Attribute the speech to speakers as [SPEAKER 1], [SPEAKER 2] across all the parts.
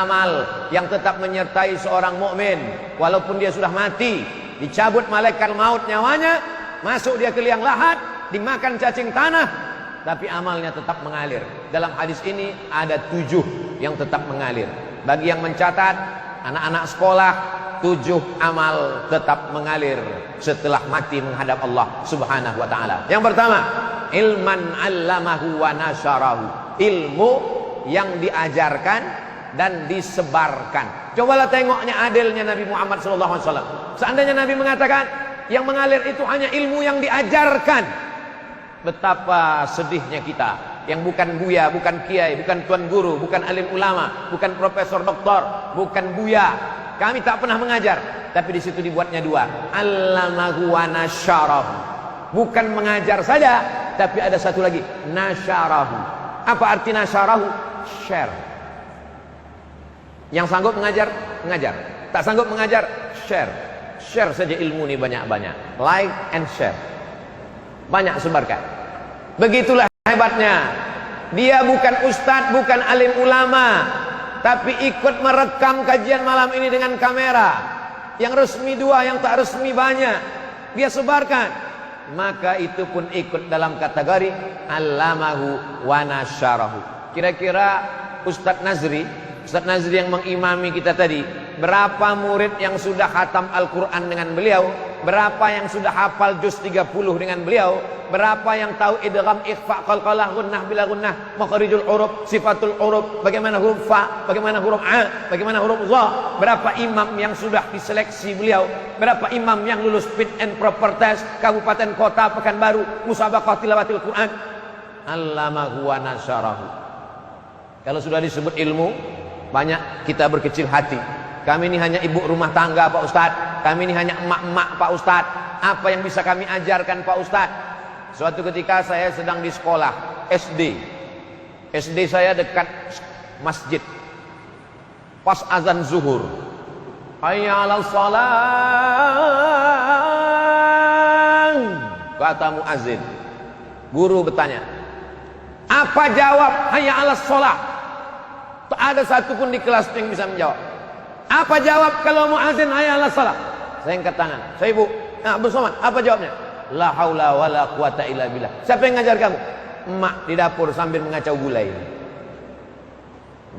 [SPEAKER 1] amal yang tetap menyertai seorang mukmin walaupun dia sudah mati, dicabut malaikat maut nyawanya, masuk dia ke liang lahat, dimakan cacing tanah, tapi amalnya tetap mengalir. Dalam hadis ini ada 7 yang tetap mengalir. Bagi yang mencatat, anak-anak sekolah, 7 amal tetap mengalir setelah mati menghadap Allah Subhanahu wa ta'ala. Yang pertama, ilman 'allamahu wa nasyarahu, ilmu yang diajarkan dan disebarkan. Cobalah tengoknya adilnya Nabi Muhammad SAW. Seandainya Nabi mengatakan yang mengalir itu hanya ilmu yang diajarkan, betapa sedihnya kita yang bukan buya, bukan kiai, bukan tuan guru, bukan alim ulama, bukan profesor doktor, bukan buya. Kami tak pernah mengajar, tapi di situ dibuatnya 2. Allamahu wa nasyarahu. Bukan mengajar saja, tapi ada satu lagi, nasyarahu. Apa arti nasyarahu? Share. Yang sanggup mengajar, mengajar. Tak sanggup mengajar, share. Share saja ilmu ini banyak-banyak. Like and share. Banyak sebarkan. Begitulah hebatnya. Dia bukan ustadz, bukan alim ulama, tapi ikut merekam kajian malam ini dengan kamera. Yang resmi 2, yang tak resmi banyak. Dia sebarkan. Maka itu pun ikut dalam kategori allamahu wa nasyarahu. Kira-kira Ustadz Nazri yang mengimami kita tadi, berapa murid yang sudah khatam Al-Quran dengan beliau? Berapa yang sudah hafal juz 30 dengan beliau? Berapa yang tahu idgham, ikhfa, qalqalah, gunnah bila gunnah, makhrijul huruf, sifatul huruf, bagaimana huruf fa, bagaimana huruf a, bagaimana huruf dha? Berapa imam yang sudah diseleksi beliau? Berapa imam yang lulus fit and proper test kabupaten kota Pekanbaru musabaqah tilawatil Quran? Allamahu wa nasyarahu. Kalau sudah disebut ilmu, banyak kita berkecil hati. Kami ini hanya ibu rumah tangga Pak Ustadz, kami ini hanya emak-emak Pak Ustadz. Apa yang bisa kami ajarkan Pak Ustadz? Suatu ketika saya sedang di sekolah SD saya dekat masjid. Pas azan zuhur, hayya 'alal shalah, kata muazin. Guru bertanya, apa jawab hayya 'alas shalah? Tak ada satupun di kelas yang bisa menjawab. Apa jawab kalau muazin hayya 'alas shalah? Saya angkat tangan. Saya ibu, Abdul Somad, apa jawabnya? La haula wala quwata illa billah. Siapa yang ngajar kamu? Emak di dapur sambil mengacau gulai.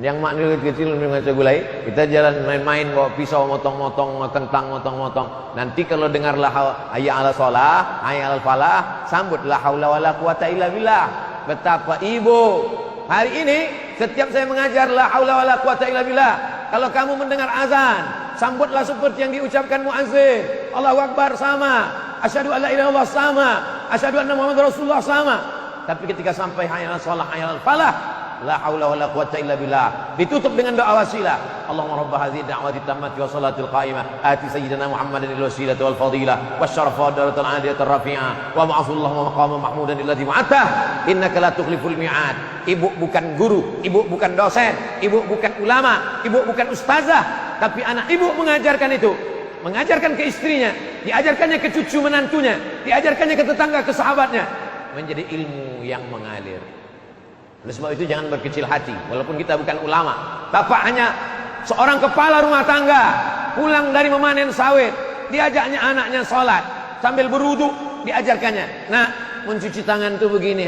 [SPEAKER 1] Yang mak dulu kecil mengacau gulai, kita jalan main-main bawa pisau motong-motong, kentang motong-motong. Nanti kalau dengar la hayya 'alas shalah, hayya 'alal falah, sambut la haula wala quwata illa billah. Betapa ibu. Hari ini setiap saya mengajar la haula wala quwata illa billah, kalau kamu mendengar azan, sambutlah seperti yang diucapkan muazzin. Allahu Akbar sama, asyhadu alla ilaha illallah sama, asyhadu anna Muhammadar Rasulullah sama. Tapi ketika sampai hayya 'alas shalah, hayya 'alal falah, la haula wala quwata illa billah, ditutup dengan doa wasilah. Allahumma rabb hadhihi da'wati tammati wa salatil qa'imah ati sayyidina Muhammadan al-wasilata wal fadilah wasyarafa wa daratal 'aliyatar rafi'ah wa ba'athullahu maqaman mahmudan alladhi wa'atah innaka la tukhliful mi'ad. Ibu bukan guru, ibu bukan dosen, ibu bukan ulama, ibu bukan ustazah, tapi anak ibu mengajarkan itu, mengajarkan ke istrinya, diajarkannya ke cucu menantunya, diajarkannya ke tetangga, ke sahabatnya, menjadi ilmu yang mengalir. Oleh sebab itu jangan berkecil hati, walaupun kita bukan ulama. Bapak hanya seorang kepala rumah tangga, pulang dari memanen sawit, diajaknya anaknya sholat, sambil berwudu diajarkannya, nah mencuci tangan itu begini,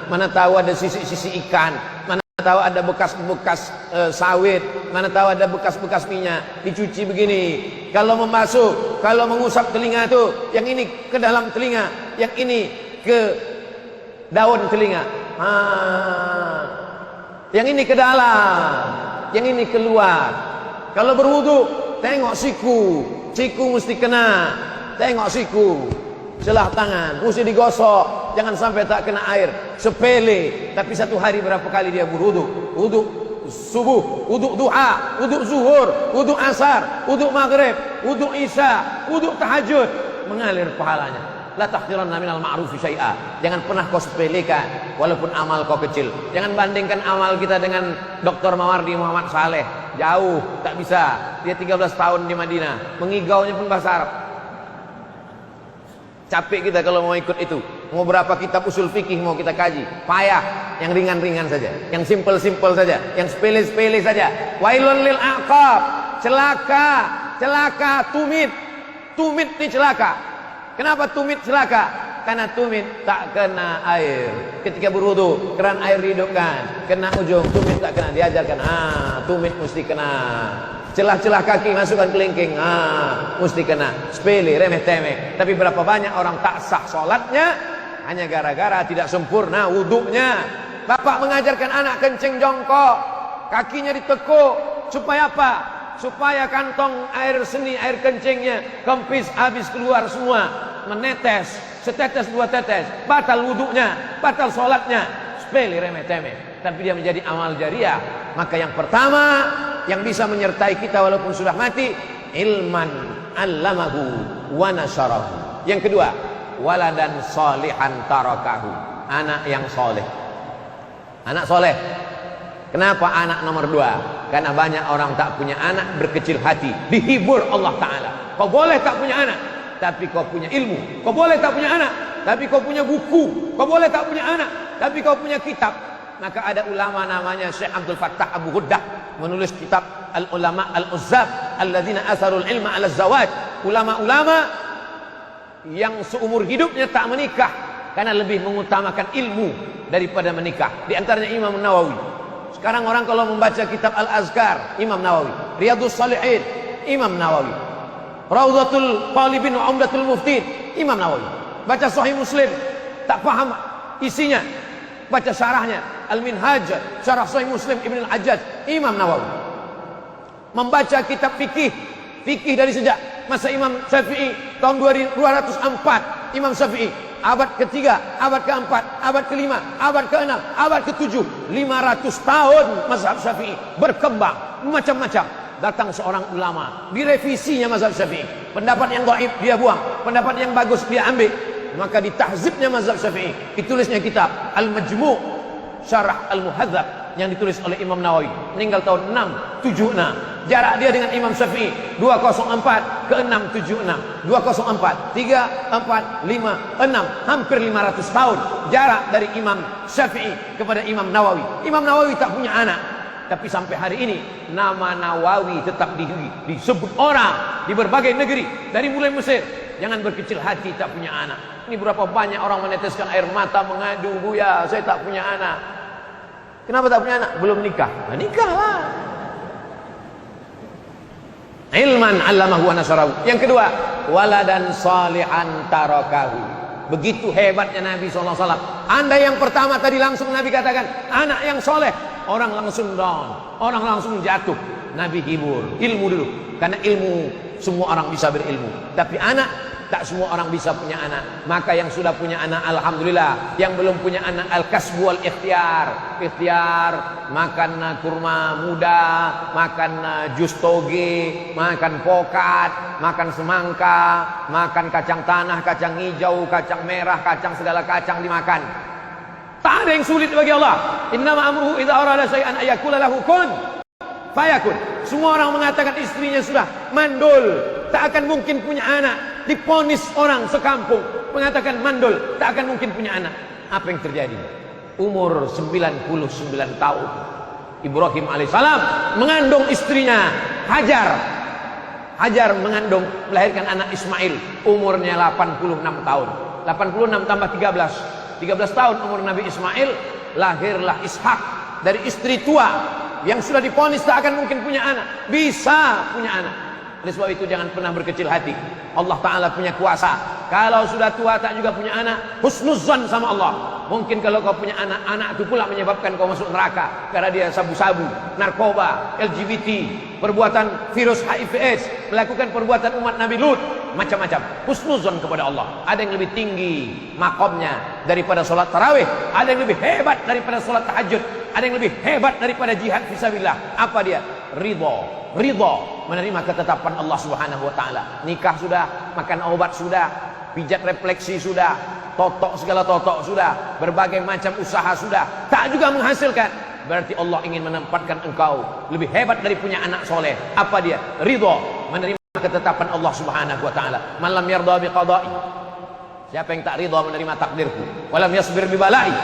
[SPEAKER 1] mana tahu ada sisi-sisi ikan, mana tahu ada bekas-bekas sawit, mana tahu ada bekas-bekas minyak, dicuci begini. Kalau membasuh, kalau mengusap telinga itu, yang ini ke dalam telinga, yang ini ke daun telinga, yang ini ke dalam, yang ini keluar. Kalau berwudu, tengok siku mesti kena, tengok siku. Selah tangan mesti digosok, jangan sampai tak kena air. Sepele, tapi satu hari berapa kali dia berwudu? Wudu subuh, wudu duha, wudu zuhur, wudu asar, wudu maghrib, wudu isya, wudu tahajud, mengalir pahalanya. La tahqiranna minal ma'rufi syai'a. Jangan pernah kau sepelekan walaupun amal kau kecil. Jangan bandingkan amal kita dengan Dr. Mawardi Muhammad Saleh. Jauh, tak bisa. Dia 13 tahun di Madinah, mengigaunya pun bahasa Arab. Capek kita kalau mau ikut itu. Mau berapa kitab usul fikih mau kita kaji, payah. Yang ringan-ringan saja, yang simpel-simpel saja, yang sepele-sepele saja. Wailun lil aqab, celaka, celaka, tumit. Tumit ini celaka. Kenapa tumit celaka? Karena tumit tak kena air. Ketika berwudu, keran air dihidupkan, kena ujung, tumit tak kena. Diajarkan, tumit mesti kena. Celah-celah kaki masukkan kelingking, mesti kena. Sepele, remeh-temeh. Tapi berapa banyak orang tak sah sholatnya hanya gara-gara tidak sempurna wudunya. Bapak mengajarkan anak kencing jongkok, kakinya ditekuk, supaya apa? Supaya kantong air seni, air kencingnya kempis, habis keluar semua, menetes, setetes dua tetes, batal wudunya, batal sholatnya. Sepele, remeh-temeh. Tapi dia menjadi amal jariah. Maka yang pertama yang bisa menyertai kita walaupun sudah mati, ilman allamahu wa nasyarahu. Yang kedua, waladan salihan tarakahu, anak yang soleh. Anak soleh. Kenapa anak nomor dua? Karena banyak orang tak punya anak, berkecil hati, dihibur Allah Ta'ala. Kau boleh tak punya anak, tapi kau punya ilmu. Kau boleh tak punya anak, tapi kau punya buku. Kau boleh tak punya anak, tapi kau punya kitab. Maka ada ulama namanya Syekh Abdul Fattah Abu Ghuddah, menulis kitab Al-Ulama Al-Uzzab Alladzina Asarul Ilma Ala Zawaj. Ulama-ulama yang seumur hidupnya tak menikah karena lebih mengutamakan ilmu daripada menikah. Di antaranya Imam Nawawi. Sekarang orang kalau membaca kitab Al-Azkar, Imam Nawawi. Riyadhus Shalihin, Imam Nawawi. Raudhatul Talibin wa Umdatul Muftin, Imam Nawawi. Baca Sahih Muslim, tak paham isinya, baca syarahnya Al-Minhaj, syarah Sahih Muslim Ibn Al-Hajjaj, Imam Nawawi. Membaca kitab fikih, fikih dari sejak masa Imam Syafi'i tahun 204, Imam Syafi'i abad ketiga, abad keempat, abad kelima, abad keenam, abad ketujuh, 500 tahun mazhab Syafi'i berkembang macam-macam. Datang seorang ulama, direvisinya mazhab Syafi'i. Pendapat yang dhaif dia buang, pendapat yang bagus dia ambil. Maka ditahzibnya mazhab Syafi'i. Ditulisnya kitab Al-Majmu' Syarah Al-Muhadzab yang ditulis oleh Imam Nawawi. Meninggal tahun 676. Jarak dia dengan Imam Syafi'i 204 ke 676. 204, 3, 4, 5, 6. Hampir 500 tahun jarak dari Imam Syafi'i kepada Imam Nawawi. Imam Nawawi tak punya anak, tapi sampai hari ini nama Nawawi tetap disebut orang di berbagai negeri, dari mulai Mesir. Jangan berkecil hati tak punya anak. Ini berapa banyak orang meneteskan air mata mengadu, Buya, saya tak punya anak. Kenapa tak punya anak? Belum nikah. Nah, nikahlah. Ilman 'allamahu wa nasyarahu. Yang kedua, waladan salihan tarakahu. Begitu hebatnya Nabi SAW. Anda yang pertama tadi langsung Nabi katakan anak yang soleh, orang langsung down, orang langsung jatuh. Nabi hibur, ilmu dulu. Karena ilmu semua orang bisa berilmu, tapi anak tak semua orang bisa punya anak. Maka yang sudah punya anak alhamdulillah, yang belum punya anak al-kasbu wal ikhtiar. Ikhtiar, makan kurma muda, makan jus toge, makan pokat, makan semangka, makan kacang tanah, kacang hijau, kacang merah, kacang segala kacang dimakan. Tak ada yang sulit bagi Allah. Innama amruhu idza arada syai'an ayakula lahu kun fayakun. Semua orang mengatakan istrinya sudah mandul, tak akan mungkin punya anak. Diponis orang sekampung mengatakan mandul, tak akan mungkin punya anak. Apa yang terjadi? Umur 99 tahun, Ibrahim alaihissalam mengandung istrinya Hajar. Hajar mengandung, melahirkan anak Ismail. Umurnya 86 tahun. 86 tambah 13, 13 tahun umur Nabi Ismail. Lahirlah Ishak dari istri tua yang sudah diponis tak akan mungkin punya anak, bisa punya anak. Oleh sebab itu jangan pernah berkecil hati. Allah Ta'ala punya kuasa. Kalau sudah tua tak juga punya anak, husnuzan sama Allah. Mungkin kalau kau punya anak, anak itu pula menyebabkan kau masuk neraka, karena dia sabu-sabu, narkoba, LGBT, perbuatan virus HIV/AIDS, melakukan perbuatan umat Nabi Lut, macam-macam. Husnuzan kepada Allah. Ada yang lebih tinggi makomnya daripada solat tarawih, ada yang lebih hebat daripada solat tahajud, ada yang lebih hebat daripada jihad fisabilillah. Apa dia? Ridho, menerima ketetapan Allah Subhanahu wa taala. Nikah sudah, makan obat sudah, pijat refleksi sudah, totok segala totok sudah, berbagai macam usaha sudah, tak juga menghasilkan. Berarti Allah ingin menempatkan engkau lebih hebat dari punya anak soleh. Apa dia? Ridho, menerima ketetapan Allah Subhanahu wa taala. Man lam yarda bi qada'i Siapa yang tak ridha menerima takdirku, walam yasbir bibalai,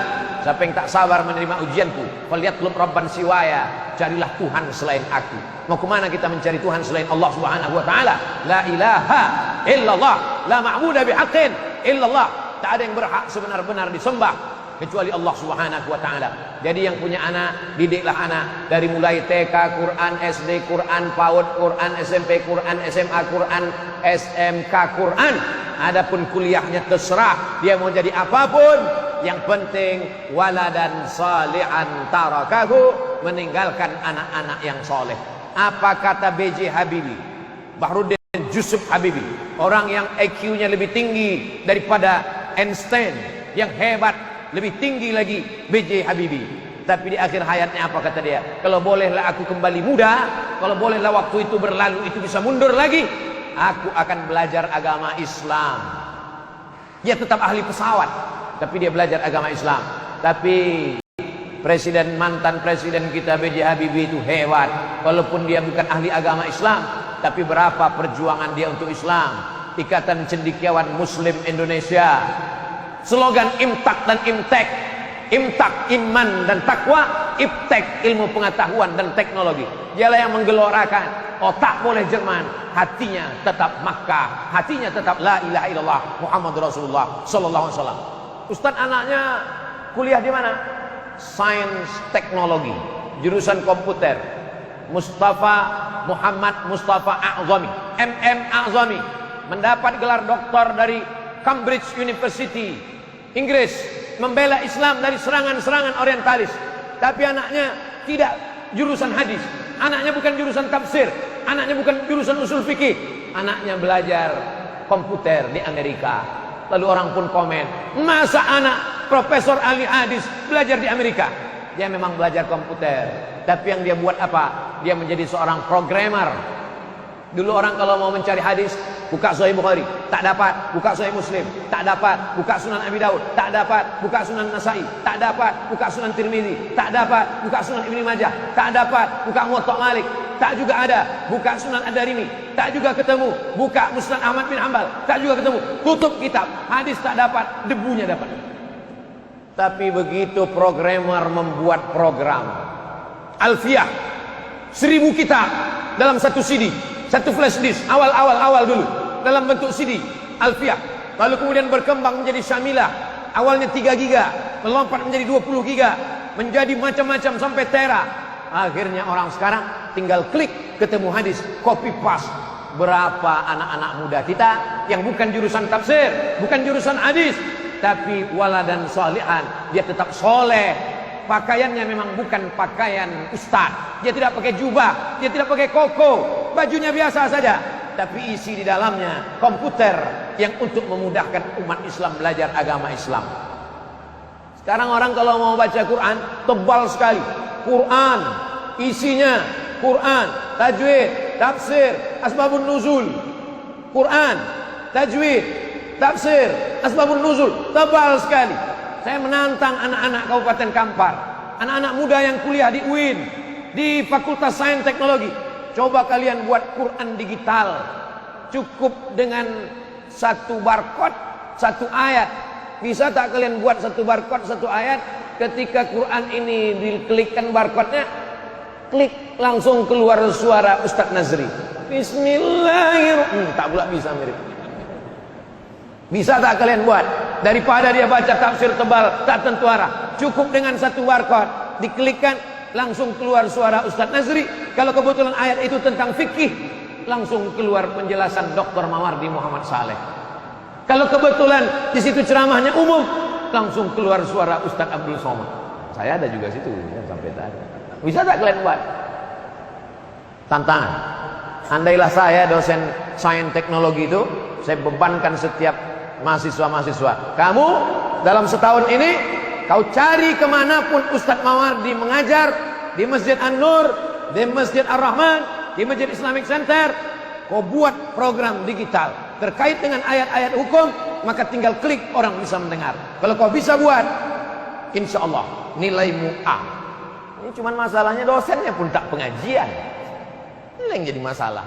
[SPEAKER 1] siapa yang tak sabar menerima ujianku, falyatlub rabban siwaya, carilah Tuhan selain aku. Mau kemana kita mencari Tuhan selain Allah Subhanahu wa taala? La ilaha illallah, la ma'budu bihaqqin illallah. Tak ada yang berhak sebenar-benar disembah kecuali Allah Subhanahu wa taala. Jadi yang punya anak, didiklah anak dari mulai TK, Quran, SD, Quran, PAUD, Quran, SMP, Quran, SMA, Quran, SMK, Quran. Adapun kuliahnya terserah dia mau jadi apapun, yang penting waladan salihan tarakahu, meninggalkan anak-anak yang soleh. Apa kata B.J. Habibie, Bahruddin Yusuf Habibie, orang yang IQ-nya lebih tinggi daripada Einstein, yang hebat, lebih tinggi lagi B.J. Habibie. Tapi di akhir hayatnya apa kata dia? Kalau bolehlah aku kembali muda, kalau bolehlah waktu itu berlalu, itu bisa mundur lagi, aku akan belajar agama Islam. Dia tetap ahli pesawat, tapi dia belajar agama Islam. Tapi mantan presiden kita B.J. Habibie itu hebat. Walaupun dia bukan ahli agama Islam, tapi berapa perjuangan dia untuk Islam. Ikatan Cendekiawan Muslim Indonesia, slogan Imtak dan Imtek. Imtak iman dan takwa, Iptek ilmu pengetahuan dan teknologi. Dialah yang menggelorakan otak boleh Jerman, hatinya tetap Makkah, hatinya tetap la ilaha illallah Muhammad Rasulullah sallallahu alaihi wasallam. Ustaz anaknya kuliah di mana? Sains Teknologi, jurusan komputer. Muhammad Mustafa A'zami, MM A'zami, mendapat gelar doktor dari Cambridge University, Inggris, membela Islam dari serangan-serangan orientalis. Tapi anaknya tidak jurusan hadis, anaknya bukan jurusan tafsir, anaknya bukan jurusan usul fikih, anaknya belajar komputer di Amerika. Lalu orang pun komen, masa anak profesor ahli hadis belajar di Amerika? Dia memang belajar komputer, tapi yang dia buat apa? Dia menjadi seorang programmer. Dulu orang kalau mau mencari hadis, buka Sahih Bukhari, tak dapat. Buka Sahih Muslim, tak dapat. Buka Sunan Abi Daud, tak dapat. Buka Sunan Nasai, tak dapat. Buka Sunan Tirmizi, tak dapat. Buka Sunan Ibnu Majah, tak dapat. Buka Muwatta Malik, tak juga ada. Buka Sunan Ad-Darimi, tak juga ketemu. Buka Musnad Ahmad bin Hanbal, tak juga ketemu. Tutup kitab, hadis tak dapat, debunya dapat. Tapi begitu programmer membuat program Alfiyah 1000 kitab dalam satu CD, satu flash disk, awal dulu dalam bentuk CD Alfiyah, lalu kemudian berkembang menjadi Syamilah, awalnya 3 giga, melompat menjadi 20 giga, menjadi macam-macam sampai tera. Akhirnya orang sekarang tinggal klik, ketemu hadis, copy paste. Berapa anak-anak muda kita yang bukan jurusan tafsir, bukan jurusan hadis, tapi waladan sholihan, dia tetap soleh. Pakaiannya memang bukan pakaian ustaz, dia tidak pakai jubah, dia tidak pakai koko, bajunya biasa saja, tapi isi di dalamnya komputer yang untuk memudahkan umat Islam belajar agama Islam. Sekarang orang kalau mau baca Quran, tebal sekali. Quran, isinya Quran, tajwid, tafsir, asbabun nuzul. Quran, tajwid, tafsir, asbabun nuzul, tebal sekali. Saya menantang anak-anak Kabupaten Kampar, anak-anak muda yang kuliah di UIN, di Fakultas Sains Teknologi. Coba kalian buat Quran digital, cukup dengan satu barcode, satu ayat. Bisa tak kalian buat satu barcode, satu ayat? Ketika Quran ini diklikkan barcode-nya, klik langsung keluar suara Ustadz Nazri. Bismillahirrahmanirrahim. Tak pula bisa mirip. Bisa tak kalian buat? Daripada dia baca tafsir tebal tak tentu arah, cukup dengan satu barcode, diklikkan langsung keluar suara Ustadz Nazri. Kalau kebetulan ayat itu tentang fikih, langsung keluar penjelasan Dr. Mawardi Muhammad Saleh. Kalau kebetulan di situ ceramahnya umum, langsung keluar suara Ustadz Abdul Somad. Saya ada juga situ sampai tadi. Bisa tak kalian buat? Tantangan. Andailah saya dosen sains teknologi itu, saya bebankan setiap mahasiswa-mahasiswa, kamu dalam setahun ini kau cari kemanapun Ustadz Mawardi mengajar, di Masjid An-Nur, di Masjid Ar-Rahman, di Masjid Islamic Center, kau buat program digital terkait dengan ayat-ayat hukum, maka tinggal klik, orang bisa mendengar. Kalau kau bisa buat, insya Allah nilaimu A. Ini cuman masalahnya dosennya pun tak pengajian. Ini yang jadi masalah.